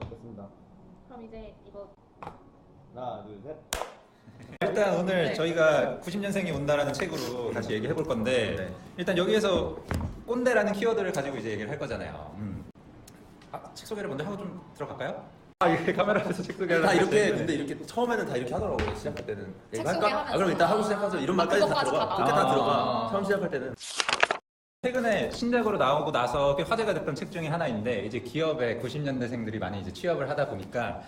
됐습니다. 그럼 이제 이거 하나, 둘, 셋. 일단 오늘 네. 저희가 90년생이 온다라는 책으로 같이 얘기해 볼 건데 일단 여기에서 꼰대라는 키워드를 가지고 이제 얘기를 할 거잖아요. 책 소개를 먼저 하고 좀 들어갈까요? 이게 카메라 앞에서 책 소개를 다 이렇게 하는데. 근데 이렇게 처음에는 다 이렇게 하더라고요. 시작할 때는. 책 이거 할까? 소개하면서. 그럼 이따 하고 시작하죠. 이런 말까지 다 그것까지 들어가. 다 그렇게 다 나와. 들어가. 처음 시작할 때는. 최근에 신작으로 나오고 나서 꽤 화제가 됐던 책 중에 하나인데 이제 기업의 90년대생들이 많이 이제 취업을 하다 보니까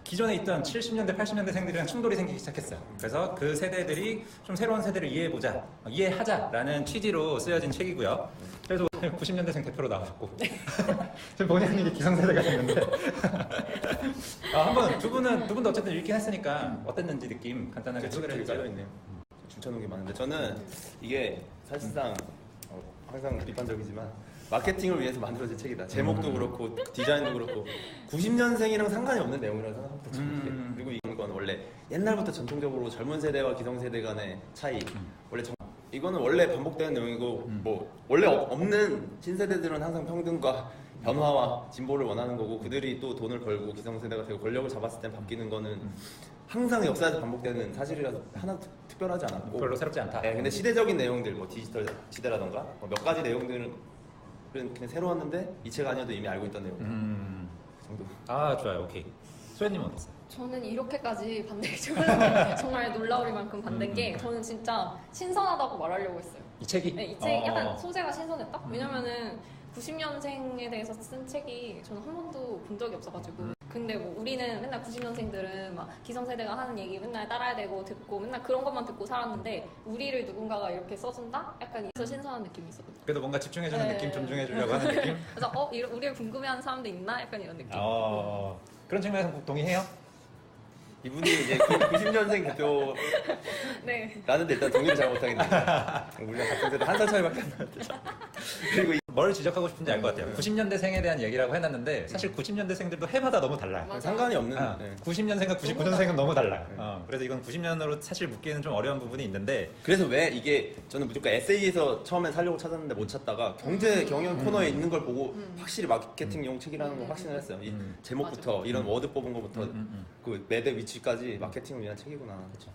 기존에 있던 70년대, 80년대생들이랑 충돌이 생기기 시작했어요. 그래서 그 세대들이 좀 새로운 세대를 이해해보자, 이해하자라는 취지로 쓰여진 책이고요. 그래서 오늘 90년대생 대표로 나오셨고 지금 본의 아니게 기성세대가 됐는데 한번 두 분도 어쨌든 읽긴 했으니까 어땠는지 느낌 간단하게 소개를 해주세요. 있네요. 추천한 게 많은데 저는 이게 사실상 항상 비판적이지만 마케팅을 위해서 만들어진 책이다. 제목도 그렇고 디자인도 그렇고 90년생이랑 상관이 없는 내용이라고 생각합니다. 그리고 이건 원래 옛날부터 전통적으로 젊은 세대와 기성세대 간의 차이 원래 이거는 원래 반복되는 내용이고 뭐 원래 없는 신세대들은 항상 평등과 변화와 진보를 원하는 거고 그들이 또 돈을 벌고 기성세대가 되고 권력을 잡았을 때 바뀌는 거는 항상 역사에서 반복되는 사실이라서 하나 특별하지 않았고 별로 새롭지 않다. 네, 근데 시대적인 내용들 뭐 디지털 시대라던가 몇 가지 내용들은 그냥 새로웠는데 이 책 아니어도 이미 알고 있던 내용 그 정도. 아 좋아요. 오케이. 소연님은 어땠어요? 저는 이렇게까지 반대를 정말 놀라울 만큼 반대인 게 저는 진짜 신선하다고 말하려고 했어요. 이 책이? 네, 이 책 약간 소재가 신선했다? 왜냐면은 90년생에 대해서 쓴 책이 저는 한 번도 본 적이 없어가지고 근데 뭐 우리는 맨날 90년생들은 막 기성세대가 하는 얘기 맨날 따라야 되고 듣고 맨날 그런 것만 듣고 살았는데 우리를 누군가가 이렇게 써준다? 약간 이서 신선한 느낌이 있었거든요. 그래도 뭔가 집중해주는 네. 느낌, 존중해주려고 하는 느낌? 그래서 우리를 궁금해하는 사람도 있나? 약간 이런 느낌. 그런 측면에서 꼭 동의해요? 이분이 이제 90년생 대표 네. 나는 일단 동의를 잘 못하겠는데 우리랑 같은 세대 한 살 차이밖에 안 나는데 그리고 뭘 지적하고 싶은지 알 것 같아요. 90년대생에 대한 얘기라고 해놨는데 사실 90년대생들도 해마다 너무 달라요. 맞아. 상관이 없는 90년생과 99년생은 너무 달라요. 그래서 이건 90년으로 사실 묶기는 좀 어려운 부분이 있는데 그래서 왜 이게 저는 무조건 에세이에서 처음엔 살려고 찾았는데 못 찾다가 경제 경영 코너에 있는 걸 보고 확실히 마케팅용 책이라는 걸 확신을 했어요. 이 제목부터 맞아. 이런 워드 뽑은 것부터 그 매대 위치까지 마케팅을 위한 책이구나. 그렇죠.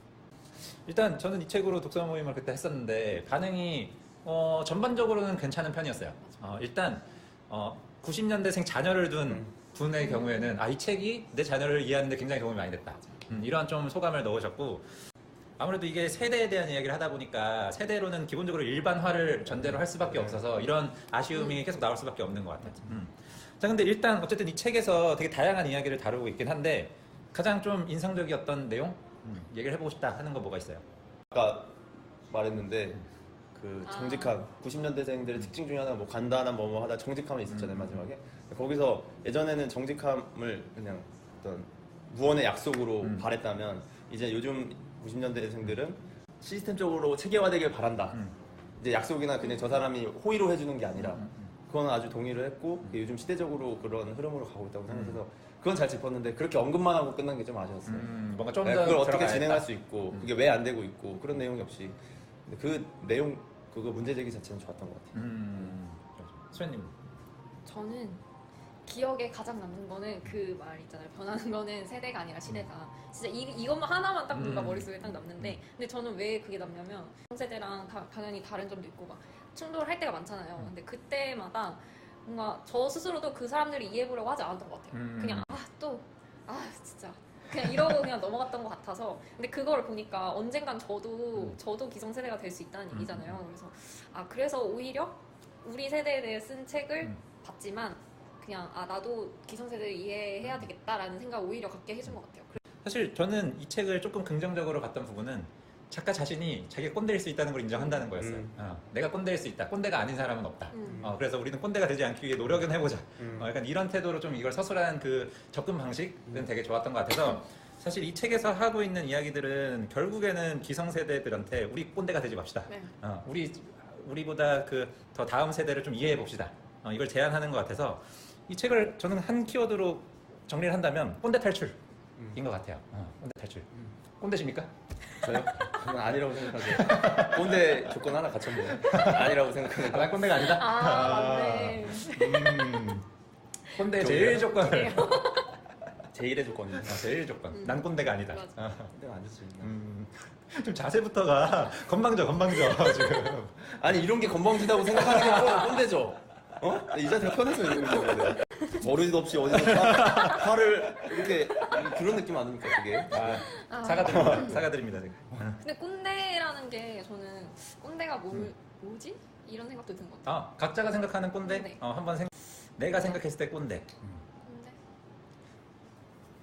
일단 저는 이 책으로 독서 모임을 그때 했었는데 반응이 전반적으로는 괜찮은 편이었어요. 일단 90년대생 자녀를 둔 분의 경우에는 이 책이 내 자녀를 이해하는 데 굉장히 도움이 많이 됐다. 이러한 좀 소감을 넣으셨고 아무래도 이게 세대에 대한 이야기를 하다 보니까 세대로는 기본적으로 일반화를 전제로 할 수밖에 없어서 이런 아쉬움이 계속 나올 수밖에 없는 것 같아요. 자, 근데 일단 어쨌든 이 책에서 되게 다양한 이야기를 다루고 있긴 한데 가장 좀 인상적이었던 내용? 얘기를 해보고 싶다 하는 거 뭐가 있어요? 아까 말했는데 그 정직함 90년대생들의 특징 중에 하나가 뭐 간단한 뭐 하다 정직함이 있었잖아요 마지막에. 거기서 예전에는 정직함을 그냥 어떤 무언의 약속으로 바랬다면 이제 요즘 90년대생들은 시스템적으로 체계화되길 바란다. 이제 약속이나 그냥 저 사람이 호의로 해주는 게 아니라 그건 아주 동의를 했고 요즘 시대적으로 그런 흐름으로 가고 있다고 생각해서 그건 잘 짚었는데 그렇게 언급만 하고 끝난 게 좀 아쉬웠어요. 뭔가 좀 네, 더 그걸 어떻게 들어가야 진행할 했다. 수 있고 그게 왜 안 되고 있고 그런 내용이 없이 근데 그 내용 그거 문제 제기 자체는 좋았던 것 같아요. 소연님. 저는 기억에 가장 남는 거는 그 말 있잖아요. 변하는 거는 세대가 아니라 시대다. 진짜 이것만 하나만 딱 뭔가 머릿속에 딱 남는데 근데 저는 왜 그게 남냐면 세대랑 당연히 다른 점도 있고 막 충돌할 때가 많잖아요. 근데 그때마다 뭔가 저 스스로도 그 사람들을 이해해보려고 하지 않았던 것 같아요. 그냥 진짜 그냥 이러고 그냥 넘어갔던 것 같아서 근데 그걸 보니까 언젠간 저도 기성세대가 될 수 있다는 얘기잖아요. 그래서 오히려 우리 세대에 대해 쓴 책을 봤지만 그냥 나도 기성세대를 이해해야 되겠다라는 생각 을 오히려 갖게 해준 것 같아요. 사실 저는 이 책을 조금 긍정적으로 봤던 부분은 작가 자신이 자기가 꼰대일 수 있다는 걸 인정한다는 거였어요. 내가 꼰대일 수 있다. 꼰대가 아닌 사람은 없다. 그래서 우리는 꼰대가 되지 않기 위해 노력은 해보자. 약간 이런 태도로 좀 이걸 서술한 그 접근 방식은 되게 좋았던 것 같아서 사실 이 책에서 하고 있는 이야기들은 결국에는 기성세대들한테 우리 꼰대가 되지 맙시다. 네. 우리보다 그 더 다음 세대를 좀 이해해 봅시다. 이걸 제안하는 것 같아서 이 책을 저는 한 키워드로 정리를 한다면 꼰대 탈출인 것 같아요. 꼰대 탈출. 꼰대십니까? 저요? 저는 아니라고 생각하죠. 꼰대 조건 하나 갖췄네요. 아니라고 생각하는데 난 꼰대가 아니다. 맞네. 꼰대 제일 조건을. 그래요. 제1의 조건이에요. 제일 조건. 난 꼰대가 아니다. 맞아. 내가 안 좋지. 좀 자세부터가 건방져 지금. 아니 이런 게 건방지다고 생각하는 게 꼰대죠. 어? 이 자세가 편해서 이러는 건데 버릇도 없이 어디서 화를 이렇게 그런 느낌 아닙니까 그게? 사과드립니다 지금. 근데 꼰대라는 게 저는 꼰대가 뭐지? 이런 생각도 드는 것 같아요. 각자가 생각하는 꼰대. 꼰대. 한번 내가 생각했을 때 꼰대. 꼰대?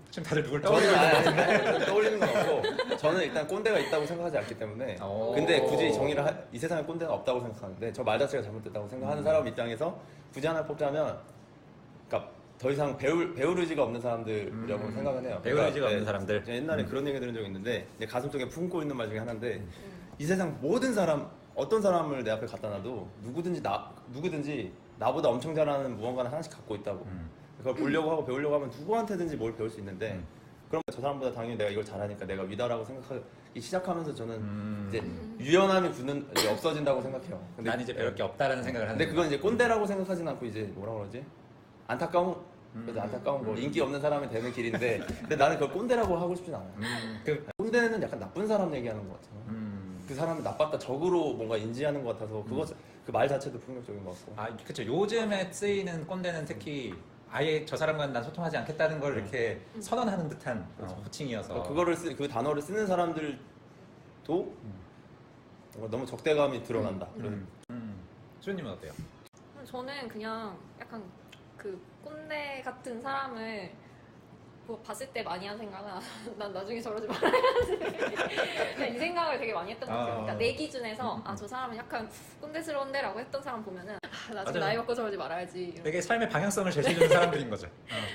지금 다들 누굴 저는 떠올리는 건 없고 저는 일단 꼰대가 있다고 생각하지 않기 때문에 근데 굳이 정의를 이 세상에 꼰대가 없다고 생각하는데 저 말 자체가 잘못됐다고 생각하는 사람 입장에서 굳이 하나 뽑자면 그러니까 더 이상 배울 의지가 없는 사람들이라고 생각은 해요. 배울 의지가 없는 사람들. 옛날에 그런 얘기 들은 적이 있는데 내 가슴속에 품고 있는 말 중에 하나인데 이 세상 모든 사람 어떤 사람을 내 앞에 갖다 놔도 누구든지 나보다 엄청 잘하는 무언가는 하나씩 갖고 있다고. 그걸 보려고 하고 배우려고 하면 누구한테든지 뭘 배울 수 있는데 그럼 저 사람보다 당연히 내가 이걸 잘하니까 내가 위다라고 생각하기 시작하면서 저는 이제 유연함이 이제 없어진다고 생각해요. 근데 난 이제 배울 게 없다라는 생각을 하는데 그건 이제 꼰대라고 생각하진 않고 이제 뭐라 그러지? 안타까운 거 인기 없는 사람이 되는 길인데 근데 나는 그걸 꼰대라고 하고 싶진 않아요. 꼰대는 약간 나쁜 사람 얘기하는 것 같아요. 그 사람이 나빴다 적으로 뭔가 인지하는 것 같아서 그 말 자체도 폭력적인 것 같고. 그렇죠. 요즘에 쓰이는 꼰대는 특히 아예 저 사람과는 난 소통하지 않겠다는 걸 이렇게 선언하는 듯한 호칭이어서 그 단어를 쓰는 사람들도 너무 적대감이 드러난다. 수현님은 어때요? 저는 그냥 약간 그 꼰대 같은 사람을 뭐 봤을 때 많이 한 생각은 난 나중에 저러지 말아야지 그냥 이 생각을 되게 많이 했던 것 같아요. 그러니까 내 기준에서 저 사람은 약간 꼰대스러운데라고 했던 사람 보면은 나중에 맞아요. 나이 먹고 저러지 말아야지. 되게 삶의 방향성을 제시해주는 사람들인 거죠.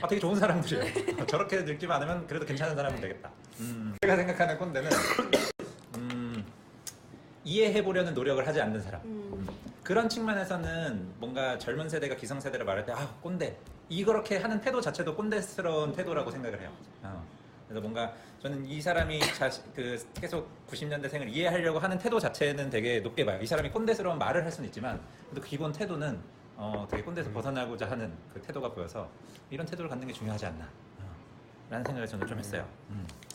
되게 좋은 사람들이에요. 저렇게 늙지 않으면 그래도 괜찮은 사람은 되겠다. 제가 생각하는 꼰대는 이해해보려는 노력을 하지 않는 사람. 그런 측면에서는 뭔가 젊은 세대가 기성세대를 말할 때 꼰대 이렇게 하는 태도 자체도 꼰대스러운 태도라고 생각을 해요. 그래서 뭔가 저는 이 사람이 계속 90년대생을 이해하려고 하는 태도 자체는 되게 높게 봐요. 이 사람이 꼰대스러운 말을 할 수는 있지만 그래도 기본 태도는 되게 꼰대에서 벗어나고자 하는 그 태도가 보여서 이런 태도를 갖는 게 중요하지 않나 라는 생각을 저는 좀 했어요.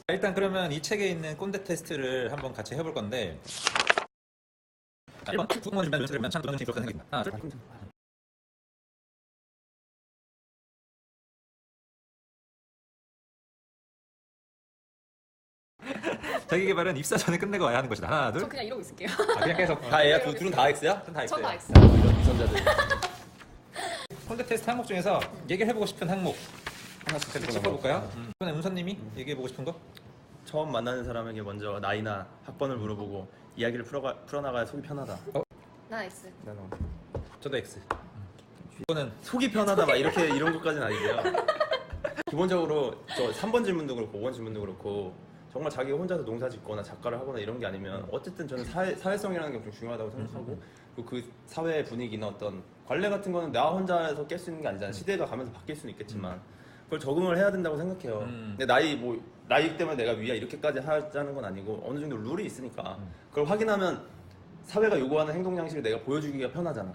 일단 그러면 이 책에 있는 꼰대 테스트를 한번 같이 해볼 건데 1번 국문을 준비한 연습을 참 도전이 그렇게 생각입니다. 자기 개발은 입사 전에 끝내고 와야 하는 것이다. 하나, 둘. 저 그냥 이러고 있을게요. 그냥 계속 다 A야? 둘은 다 X야? 다 전 다 X예요. X. 이런 유선자들 콘테 테스트 항목 중에서 얘기를 해보고 싶은 항목 하나씩 짚어볼까요? 이번에 은서님이 얘기해보고 싶은 거? 처음 만나는 사람에게 먼저 나이나 학번을 물어보고 이야기를 풀어나가야 속이 편하다. 나 X. 나는 저도 X. 이거는 속이 편하다 막 이런 것까지는 아니고요. 기본적으로 저 3번 질문도 그렇고 5번 질문도 그렇고 정말 자기가 혼자서 농사 짓거나 작가를 하거나 이런 게 아니면 어쨌든 저는 사회성이라는 게 좀 중요하다고 생각하고 그리고 그 사회 분위기나 어떤 관례 같은 거는 나 혼자서 깰 수 있는 게 아니잖아요. 시대가 가면서 바뀔 수는 있겠지만 그걸 적응을 해야 된다고 생각해요. 근데 나이 때문에 내가 위야 이렇게까지 하자는 건 아니고 어느 정도 룰이 있으니까 그걸 확인하면 사회가 요구하는 행동 양식을 내가 보여주기가 편하잖아.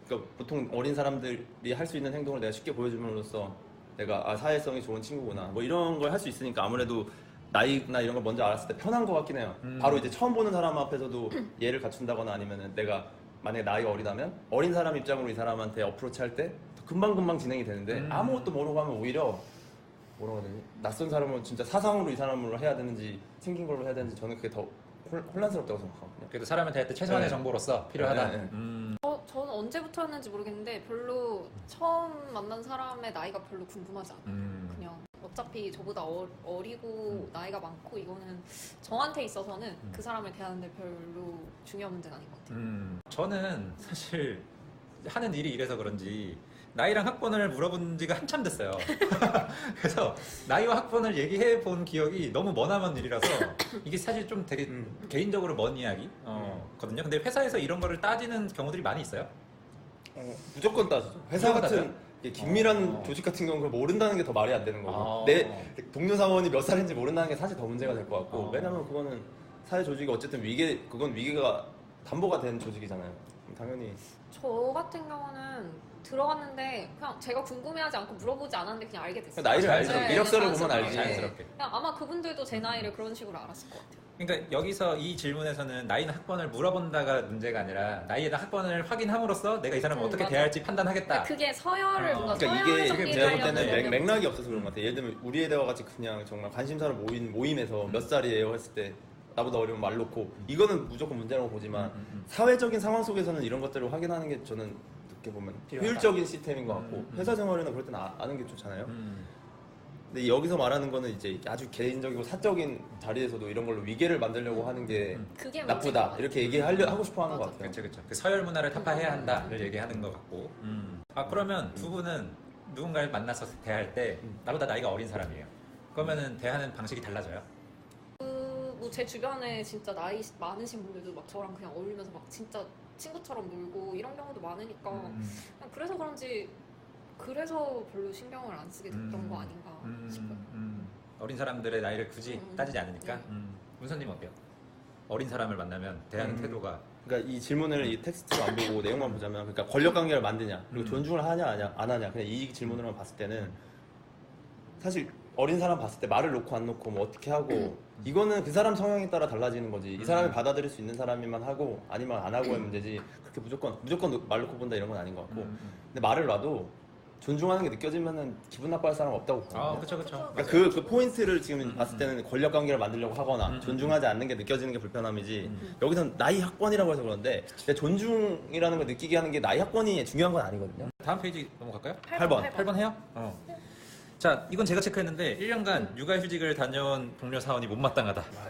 그러니까 보통 어린 사람들이 할 수 있는 행동을 내가 쉽게 보여줌으로써 내가 사회성이 좋은 친구구나 뭐 이런 걸 할 수 있으니까 아무래도 나이나 이런 걸 먼저 알았을 때 편한 것 같긴 해요. 바로 이제 처음 보는 사람 앞에서도 예를 갖춘다거나 아니면은 내가 만약에 나이가 어리다면 어린 사람 입장으로 이 사람한테 어프로치 할 때 금방금방 진행이 되는데 아무것도 모르고 하면 오히려 뭐라고 해야 되지? 낯선 사람은 진짜 사상으로 이 사람으로 해야 되는지 생긴 걸로 해야 되는지 저는 그게 더 혼란스럽다고 생각하거든요. 그래도 사람한테 할 때 최소한의 네. 정보로서 필요하다. 네, 네. 저는 언제부터였는지 모르겠는데 별로 처음 만난 사람의 나이가 별로 궁금하지 않아요. 그냥 어차피 저보다 어리고 나이가 많고 이거는 저한테 있어서는 그 사람을 대하는데 별로 중요한 문제는 아닌 것 같아요. 저는 사실 하는 일이 이래서 그런지 나이랑 학번을 물어본 지가 한참 됐어요. 그래서 나이와 학번을 얘기해 본 기억이 너무 머나먼 일이라서 이게 사실 좀 되게 개인적으로 먼 이야기거든요. 근데 회사에서 이런 거를 따지는 경우들이 많이 있어요. 무조건 따지죠. 회사 무조건 같은 긴밀한 조직 같은 경우는 그걸 모른다는 게 더 말이 안 되는 거고 아. 내 동료 사원이 몇 살인지 모른다는 게 사실 더 문제가 될 것 같고 왜냐면 그거는 사회 조직이 어쨌든 그건 위기가 담보가 된 조직이잖아요. 당연히 저 같은 경우는 들어갔는데 그냥 제가 궁금해하지 않고 물어보지 않았는데 그냥 알게 됐어요. 나이를 알죠. 자연스럽게. 이력서를 보면 자연스럽게. 알지. 자연스럽게. 그냥 아마 그분들도 제 나이를 그런 식으로 알았을 것 같아요. 그러니까 여기서 이 질문에서는 나이나 학번을 물어본다가 문제가 아니라 나이나 학번을 확인함으로써 내가 이 사람을 어떻게 맞아. 대할지 판단하겠다. 그게 서열을 뭔가 그러니까 서열 이게 정리를 제가 볼 하려는 때는 노력이 맥락이 없어서 그런 것 같아요. 예를 들면 우리 애들과 같이 그냥 정말 관심사로 모임에서 몇 살이에요 했을 때 나보다 어리면 말 놓고 이거는 무조건 문제라고 보지만 사회적인 상황 속에서는 이런 것들을 확인하는 게 저는 어떻게 보면 필요하다. 효율적인 시스템인 것 같고 회사 생활이나 그럴 때는 아는 게 좋잖아요. 근데 여기서 말하는 거는 이제 아주 개인적이고 사적인 자리에서도 이런 걸로 위계를 만들려고 하는 게 그게 나쁘다 문제인 이렇게 하고 싶어 하는 것 맞아. 같아요. 그렇죠. 그 서열 문화를 타파해야 한다를 얘기하는 것 같고. 아 그러면 두 분은 누군가를 만나서 대할 때 나보다 나이가 어린 사람이에요. 그러면은 대하는 방식이 달라져요. 뭐 제 주변에 진짜 나이 많으신 분들도 막 저랑 그냥 어울리면서 막 진짜 친구처럼 놀고 이런 경우도 많으니까 그냥 그래서 그런지 그래서 별로 신경을 안 쓰게 됐던 거 아닌가 싶어요. 어린 사람들의 나이를 굳이 따지지 않으니까. 네. 문선님 어때요? 어린 사람을 만나면 대하는 태도가 그러니까 이 질문을 이 텍스트로 안 보고 내용만 보자면 그러니까 권력 관계를 만드냐 그리고 존중을 하냐 안 하냐 그냥 이 질문으로만 봤을 때는 사실 어린 사람 봤을 때 말을 놓고 안 놓고 뭐 어떻게 하고 이거는 그 사람 성향에 따라 달라지는 거지 이 사람이 받아들일 수 있는 사람이만 하고 아니면 안 하고의 문제지 그렇게 무조건 말 놓고 본다 이런 건 아닌 것 같고 근데 말을 놔도 존중하는 게 느껴지면은 기분 나빠할 사람 없다고 보거든요. 아 그렇죠. 그러니까 그 포인트를 지금 봤을 때는 권력 관계를 만들려고 하거나 존중하지 않는 게 느껴지는 게 불편함이지 여기선 나이 학번이라고 해서 그런데 근데 존중이라는 걸 느끼게 하는 게 나이 학번이 중요한 건 아니거든요. 다음 페이지 넘어갈까요? 8번. 8번 해요? 자, 이건 제가 체크했는데 1년간 육아휴직을 다녀온 동료 사원이 못마땅하다. 아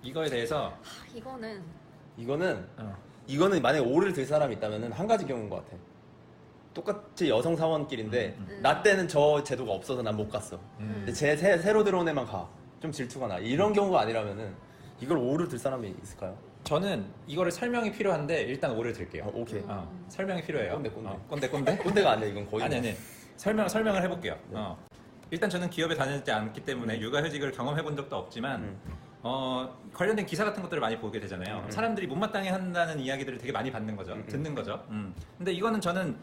이거에 대해서 이거는 만약에 오를 들 사람이 있다면은 한 가지 경우인 것 같아. 똑같이 여성 사원끼리인데 나 때는 저 제도가 없어서 난 못 갔어. 근데 새로 들어온 애만 가. 좀 질투가 나. 이런 경우가 아니라면은 이걸 오를 들 사람이 있을까요? 저는 이거를 설명이 필요한데 일단 오를 들게요. 오케이. 설명이 필요해요. 꼰대. 꼰대? 꼰대가 아니야 이건 거의. 아니. 설명을 해볼게요. 일단 저는 기업에 다니지 않기 때문에 육아휴직을 경험해본 적도 없지만 관련된 기사 같은 것들을 많이 보게 되잖아요. 사람들이 못마땅해 한다는 이야기들을 되게 많이 받는 거죠. 듣는 거죠. 근데 이거는 저는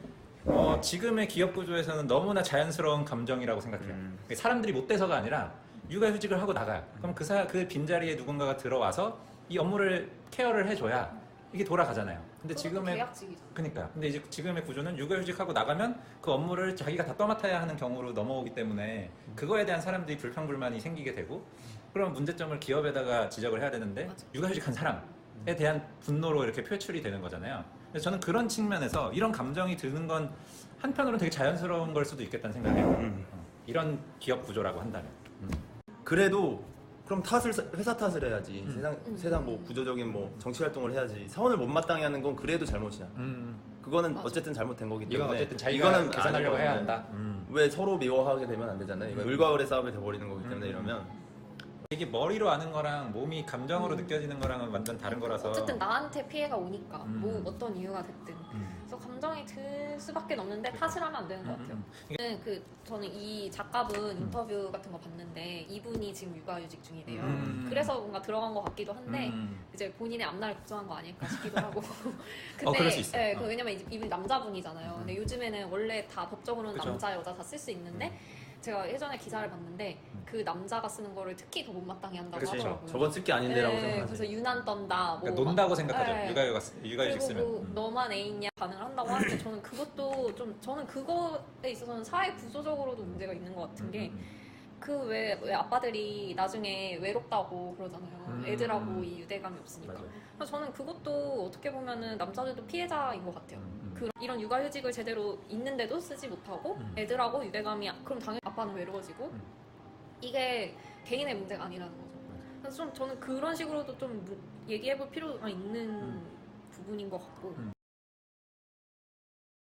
지금의 기업 구조에서는 너무나 자연스러운 감정이라고 생각해요. 사람들이 못 돼서가 아니라 육아휴직을 하고 나가요. 그럼 그 빈자리에 누군가가 들어와서 이 업무를 케어를 해줘야 이게 돌아가잖아요. 근데 지금의 계약직이죠. 그러니까요. 근데 이제 지금의 구조는 육아휴직하고 나가면 그 업무를 자기가 다 떠맡아야 하는 경우로 넘어오기 때문에 그거에 대한 사람들이 불평불만이 생기게 되고 그런 문제점을 기업에다가 지적을 해야 되는데 맞아. 육아휴직한 사람에 대한 분노로 이렇게 표출이 되는 거잖아요. 그래서 저는 그런 측면에서 이런 감정이 드는 건 한편으로는 되게 자연스러운 걸 수도 있겠다는 생각이에요. 이런 기업 구조라고 한다면. 그래도 그럼 회사 탓을 해야지. 세상 뭐 구조적인 뭐 정치 활동을 해야지. 사원을 못마땅해 하는 건 그래도 잘못이야. 그거는 맞아. 어쨌든 잘못된 거기 때문에. 이건 어쨌든 자기가 계산하려고 해야 한다. 왜 서로 미워하게 되면 안 되잖아요. 이건 을과 을의 싸움이 돼버리는 거기 때문에 이러면 이게 머리로 아는 거랑 몸이 감정으로 느껴지는 거랑은 완전 다른 거라서. 어쨌든 나한테 피해가 오니까 뭐 어떤 이유가 됐든 그래서 감정이 들 수밖에 없는데 탓을 하면 안 되는 것 같아요. 저는 이 작가분 인터뷰 같은 거 봤는데 이분이 지금 육아휴직 중이래요. 그래서 뭔가 들어간 것 같기도 한데 이제 본인의 앞날을 걱정한 거 아닐까 싶기도 하고. 근데 그럴 수 있어요. 네, 왜냐면 이분이 남자분이잖아요. 근데 요즘에는 원래 다 법적으로는 그쵸. 남자 여자 다 쓸 수 있는데 제가 예전에 기사를 봤는데 그 남자가 쓰는 거를 특히 더 못마땅해 한다고 그치. 하더라고요. 저건 쓸 게 아닌데라고 네, 생각하지. 그래서 유난 떤다. 뭐 그러니까 논다고 생각하죠. 네. 육아휴직 그리고 쓰면. 뭐 너만 애 있냐 반응을 한다고 하는데 저는 그것도 좀 저는 그거에 있어서는 사회 구조적으로도 문제가 있는 것 같은 게 그 왜 아빠들이 나중에 외롭다고 그러잖아요. 애들하고 이 유대감이 없으니까. 맞아요. 그래서 저는 그것도 어떻게 보면은 남자들도 피해자인 것 같아요. 이런 육아휴직을 제대로 있는데도 쓰지 못하고 애들하고 유대감이 그럼 당연히 아빠는 외로워지고 이게 개인의 문제가 아니라는 거죠. 그래서 좀 저는 그런 식으로도 좀 얘기해볼 필요가 있는 부분인 것 같고